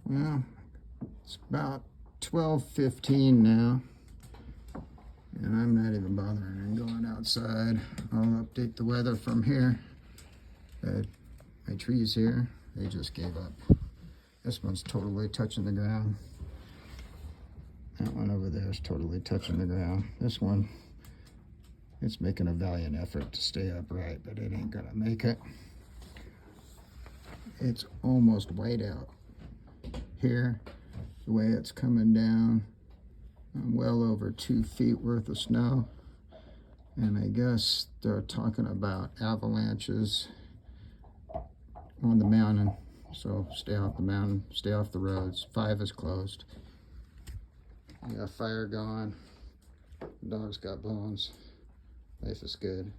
Well, it's about 12:15 now, and I'm not even bothering and going outside. I'll update the weather from here. My trees here, they just gave up. This one's totally touching the ground. That one over there is totally touching the ground. This one, it's making a valiant effort to stay upright, but it ain't gonna make it. It's almost white out here, the way it's coming down. I'm well over 2 feet worth of snow, and I guess they're talking about avalanches on the mountain. So stay off the mountain, stay off the roads. 5 is closed. We got fire going. The dog's got bones. Life is good.